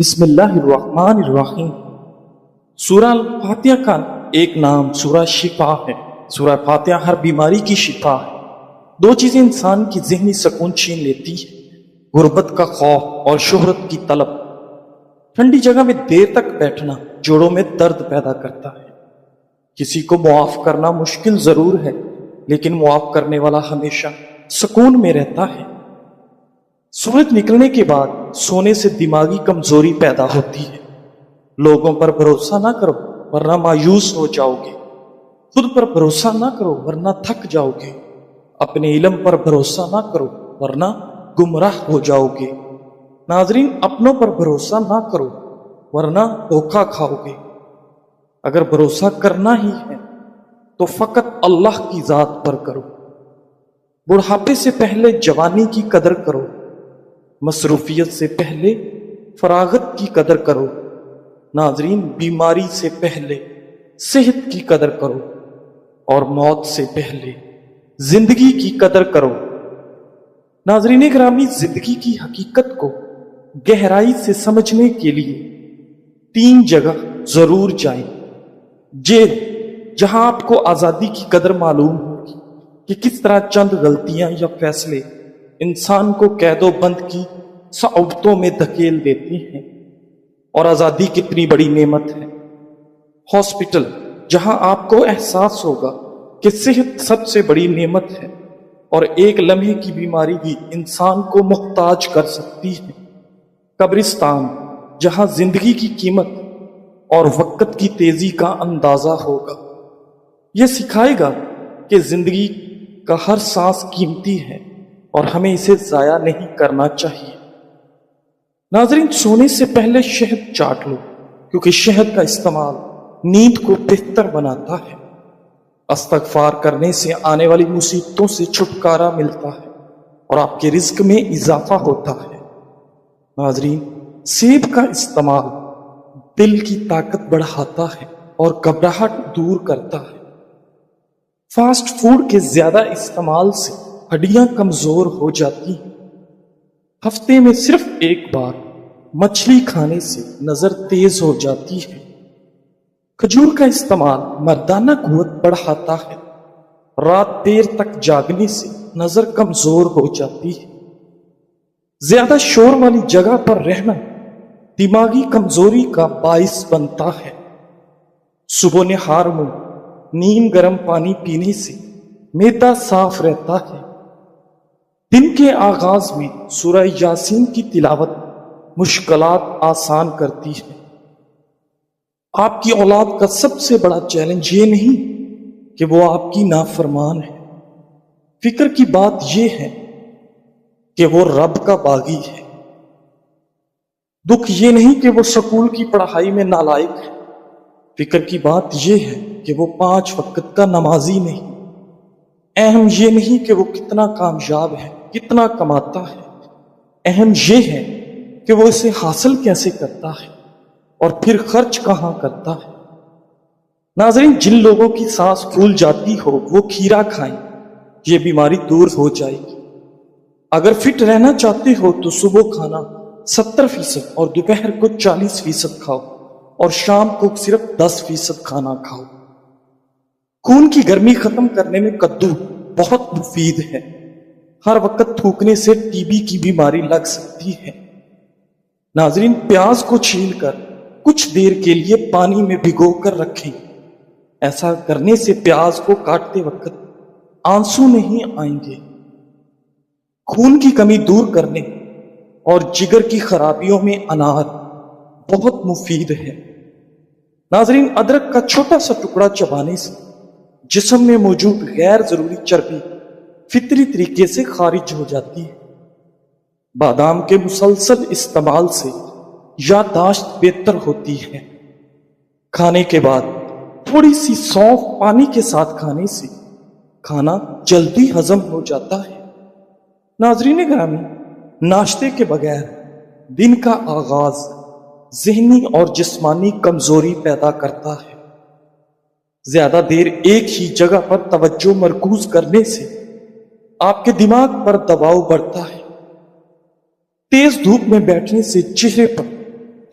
بسم اللہ الرحمن الرحیم۔ سورہ الفاتحہ کا ایک نام سورہ شفا ہے۔ سورہ فاتحہ ہر بیماری کی شفا ہے۔ دو چیزیں انسان کی ذہنی سکون چھین لیتی ہیں، غربت کا خوف اور شہرت کی طلب۔ ٹھنڈی جگہ میں دیر تک بیٹھنا جوڑوں میں درد پیدا کرتا ہے۔ کسی کو معاف کرنا مشکل ضرور ہے، لیکن معاف کرنے والا ہمیشہ سکون میں رہتا ہے۔ سورج نکلنے کے بعد سونے سے دماغی کمزوری پیدا ہوتی ہے۔ لوگوں پر بھروسہ نہ کرو ورنہ مایوس ہو جاؤ گے۔ خود پر بھروسہ نہ کرو ورنہ تھک جاؤ گے۔ اپنے علم پر بھروسہ نہ کرو ورنہ گمراہ ہو جاؤ گے۔ ناظرین، اپنوں پر بھروسہ نہ کرو ورنہ دھوکہ کھاؤ گے۔ اگر بھروسہ کرنا ہی ہے تو فقط اللہ کی ذات پر کرو۔ بڑھاپے سے پہلے جوانی کی قدر کرو، مصروفیت سے پہلے فراغت کی قدر کرو۔ ناظرین، بیماری سے پہلے صحت کی قدر کرو اور موت سے پہلے زندگی کی قدر کرو۔ ناظرین گرامی، زندگی کی حقیقت کو گہرائی سے سمجھنے کے لیے 3 جگہ ضرور جائیں۔ جیل، جہاں آپ کو آزادی کی قدر معلوم ہوگی کہ کس طرح چند غلطیاں یا فیصلے انسان کو قید و بند کی صعوبتوں میں دھکیل دیتے ہیں اور آزادی کتنی بڑی نعمت ہے۔ ہاسپٹل، جہاں آپ کو احساس ہوگا کہ صحت سب سے بڑی نعمت ہے اور ایک لمحے کی بیماری بھی انسان کو محتاج کر سکتی ہے۔ قبرستان، جہاں زندگی کی قیمت اور وقت کی تیزی کا اندازہ ہوگا۔ یہ سکھائے گا کہ زندگی کا ہر سانس قیمتی ہے اور ہمیں اسے ضائع نہیں کرنا چاہیے۔ ناظرین، سونے سے پہلے شہد چاٹ لو، کیونکہ شہد کا استعمال نیند کو بہتر بناتا ہے۔ استغفار کرنے سے آنے والی مصیبتوں سے چھٹکارا ملتا ہے اور آپ کے رزق میں اضافہ ہوتا ہے۔ ناظرین، سیب کا استعمال دل کی طاقت بڑھاتا ہے اور گھبراہٹ دور کرتا ہے۔ فاسٹ فوڈ کے زیادہ استعمال سے ہڈیاں کمزور ہو جاتی ہیں۔ ہفتے میں صرف ایک بار مچھلی کھانے سے نظر تیز ہو جاتی ہے۔ کھجور کا استعمال مردانہ قوت بڑھاتا ہے۔ رات دیر تک جاگنے سے نظر کمزور ہو جاتی ہے۔ زیادہ شور والی جگہ پر رہنا دماغی کمزوری کا باعث بنتا ہے۔ صبح نہار میں نیم گرم پانی پینے سے معدہ صاف رہتا ہے۔ دن کے آغاز میں سورہ یاسین کی تلاوت مشکلات آسان کرتی ہے۔ آپ کی اولاد کا سب سے بڑا چیلنج یہ نہیں کہ وہ آپ کی نافرمان ہے، فکر کی بات یہ ہے کہ وہ رب کا باغی ہے۔ دکھ یہ نہیں کہ وہ سکول کی پڑھائی میں نالائق ہے، فکر کی بات یہ ہے کہ وہ 5 وقت کا نمازی نہیں۔ اہم یہ نہیں کہ وہ کتنا کامیاب ہے، کتنا کماتا ہے، اہم یہ ہے کہ وہ اسے حاصل کیسے کرتا ہے اور پھر خرچ کہاں کرتا ہے۔ ناظرین، جن لوگوں کی سانس پھول جاتی ہو وہ کھیرا کھائیں، یہ بیماری دور ہو جائے گی۔ اگر فٹ رہنا چاہتے ہو تو صبح کھانا 70% اور دوپہر کو 40% کھاؤ اور شام کو صرف 10% کھانا کھاؤ۔ خون کی گرمی ختم کرنے میں کدو بہت مفید ہے۔ ہر وقت تھوکنے سے ٹی بی کی بیماری لگ سکتی ہے۔ ناظرین، پیاز کو چھیل کر کچھ دیر کے لیے پانی میں بھگو کر رکھیں۔ ایسا کرنے سے پیاز کو کاٹتے وقت آنسو نہیں آئیں گے۔ خون کی کمی دور کرنے اور جگر کی خرابیوں میں انار بہت مفید ہے۔ ناظرین، ادرک کا چھوٹا سا ٹکڑا چبانے سے جسم میں موجود غیر ضروری چربی فطری طریقے سے خارج ہو جاتی ہے۔ بادام کے مسلسل استعمال سے یادداشت بہتر ہوتی ہے۔ کھانے کے بعد تھوڑی سی سونف پانی کے ساتھ کھانے سے کھانا جلدی ہضم ہو جاتا ہے۔ ناظرین گرامی، ناشتے کے بغیر دن کا آغاز ذہنی اور جسمانی کمزوری پیدا کرتا ہے۔ زیادہ دیر ایک ہی جگہ پر توجہ مرکوز کرنے سے آپ کے دماغ پر دباؤ بڑھتا ہے۔ تیز دھوپ میں بیٹھنے سے چہرے پر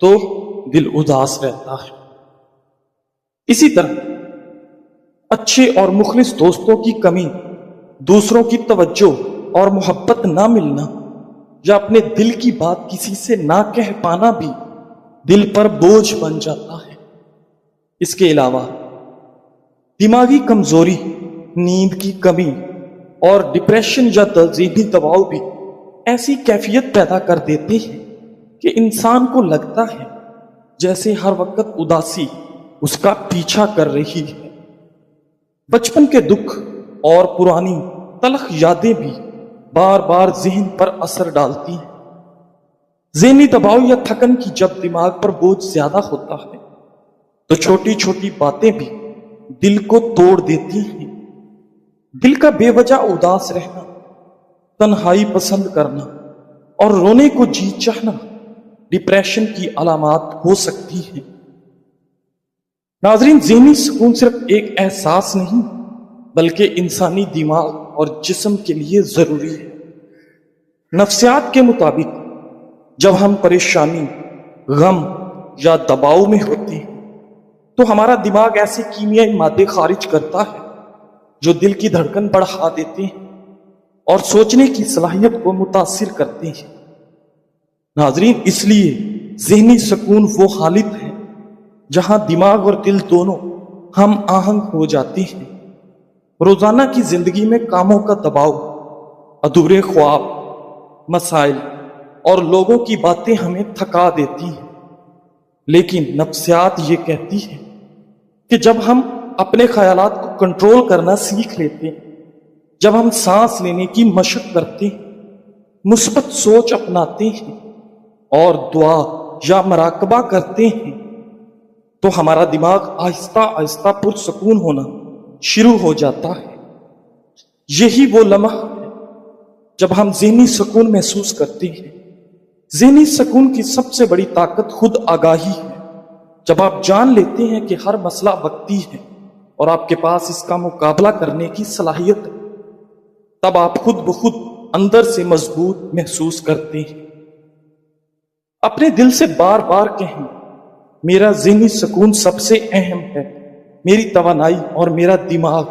تو دل اداس رہتا ہے۔ اسی طرح اچھے اور مخلص دوستوں کی کمی، دوسروں کی توجہ اور محبت نہ ملنا، یا اپنے دل کی بات کسی سے نہ کہہ پانا بھی دل پر بوجھ بن جاتا ہے۔ اس کے علاوہ دماغی کمزوری، نیند کی کمی اور ڈپریشن یا ذہنی دباؤ بھی ایسی کیفیت پیدا کر دیتے ہیں کہ انسان کو لگتا ہے جیسے ہر وقت اداسی اس کا پیچھا کر رہی ہے۔ بچپن کے دکھ اور پرانی تلخ یادیں بھی بار بار ذہن پر اثر ڈالتی ہیں۔ ذہنی دباؤ یا تھکن کی جب دماغ پر بوجھ زیادہ ہوتا ہے تو چھوٹی چھوٹی باتیں بھی دل کو توڑ دیتی ہیں۔ دل کا بے وجہ اداس رہنا، تنہائی پسند کرنا اور رونے کو جی چاہنا ڈپریشن کی علامات ہو سکتی ہیں۔ ناظرین، ذہنی سکون صرف ایک احساس نہیں بلکہ انسانی دماغ اور جسم کے لیے ضروری ہے۔ نفسیات کے مطابق جب ہم پریشانی، غم یا دباؤ میں ہوتے ہیں تو ہمارا دماغ ایسے کیمیائی مادے خارج کرتا ہے جو دل کی دھڑکن بڑھا دیتے ہیں اور سوچنے کی صلاحیت کو متاثر کرتے ہیں۔ ناظرین، اس لیے ذہنی سکون وہ حالت ہے جہاں دماغ اور دل دونوں ہم آہنگ ہو جاتے ہیں۔ روزانہ کی زندگی میں کاموں کا دباؤ، ادھورے خواب، مسائل اور لوگوں کی باتیں ہمیں تھکا دیتی ہیں، لیکن نفسیات یہ کہتی ہے کہ جب ہم اپنے خیالات کو کنٹرول کرنا سیکھ لیتے ہیں، جب ہم سانس لینے کی مشق کرتے ہیں، مثبت سوچ اپناتے ہیں اور دعا یا مراقبہ کرتے ہیں تو ہمارا دماغ آہستہ آہستہ پرسکون ہونا شروع ہو جاتا ہے۔ یہی وہ لمحہ ہے جب ہم ذہنی سکون محسوس کرتے ہیں۔ ذہنی سکون کی سب سے بڑی طاقت خود آگاہی ہے۔ جب آپ جان لیتے ہیں کہ ہر مسئلہ وقتی ہے اور آپ کے پاس اس کا مقابلہ کرنے کی صلاحیت ہے، تب آپ خود بخود اندر سے مضبوط محسوس کرتے ہیں۔ اپنے دل سے بار بار کہیں، میرا ذہنی سکون سب سے اہم ہے، میری توانائی اور میرا دماغ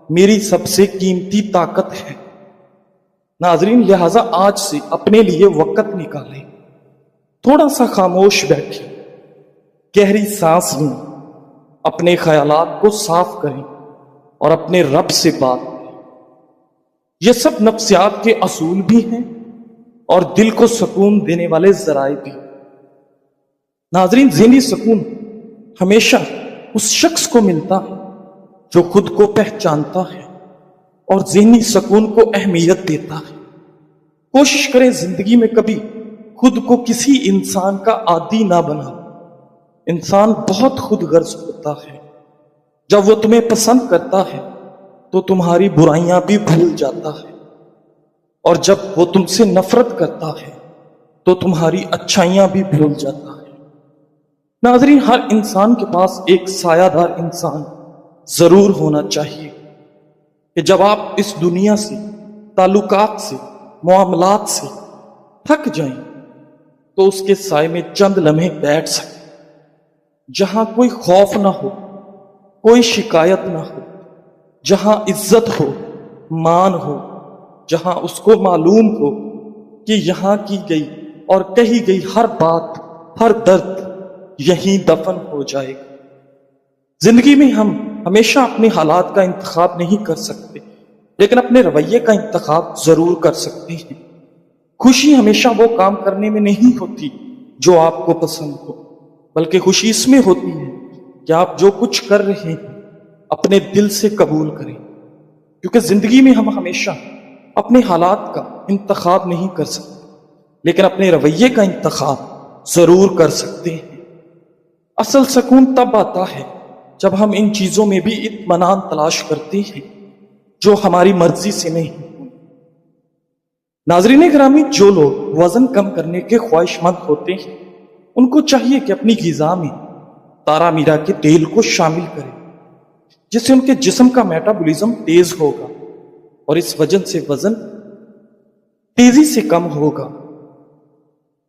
میری سب سے قیمتی طاقت ہے۔ ناظرین، لہٰذا آج سے اپنے لیے وقت نکالیں، تھوڑا سا خاموش بیٹھیں، گہری سانس لیں، اپنے خیالات کو صاف کریں اور اپنے رب سے بات کریں۔ یہ سب نفسیات کے اصول بھی ہیں اور دل کو سکون دینے والے ذرائع بھی۔ ناظرین، ذہنی سکون ہمیشہ اس شخص کو ملتا ہے جو خود کو پہچانتا ہے اور ذہنی سکون کو اہمیت دیتا ہے۔ کوشش کریں زندگی میں کبھی خود کو کسی انسان کا عادی نہ بنا۔ انسان بہت خود غرض ہوتا ہے۔ جب وہ تمہیں پسند کرتا ہے تو تمہاری برائیاں بھی بھول جاتا ہے، اور جب وہ تم سے نفرت کرتا ہے تو تمہاری اچھائیاں بھی بھول جاتا ہے۔ ناظرین، ہر انسان کے پاس ایک سایہ دار انسان ضرور ہونا چاہیے کہ جب آپ اس دنیا سے، تعلقات سے، معاملات سے تھک جائیں تو اس کے سائے میں چند لمحے بیٹھ سکیں، جہاں کوئی خوف نہ ہو، کوئی شکایت نہ ہو، جہاں عزت ہو، مان ہو، جہاں اس کو معلوم ہو کہ یہاں کی گئی اور کہی گئی ہر بات، ہر درد یہیں دفن ہو جائے گا۔ زندگی میں ہم ہمیشہ اپنے حالات کا انتخاب نہیں کر سکتے، لیکن اپنے رویے کا انتخاب ضرور کر سکتے ہیں۔ خوشی ہمیشہ وہ کام کرنے میں نہیں ہوتی جو آپ کو پسند ہو، بلکہ خوشی اس میں ہوتی ہے کہ آپ جو کچھ کر رہے ہیں اپنے دل سے قبول کریں، کیونکہ زندگی میں ہم ہمیشہ اپنے حالات کا انتخاب نہیں کر سکتے، لیکن اپنے رویے کا انتخاب ضرور کر سکتے ہیں۔ اصل سکون تب آتا ہے جب ہم ان چیزوں میں بھی اطمینان تلاش کرتے ہیں جو ہماری مرضی سے نہیں۔ ناظرین گرامی، جو لوگ وزن کم کرنے کے خواہش مند ہوتے ہیں ان کو چاہیے کہ اپنی غذا میں تارا میرا کے تیل کو شامل کریں، جس سے ان کے جسم کا میٹابولزم تیز ہوگا اور اس وجہ سے وزن تیزی سے کم ہوگا۔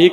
1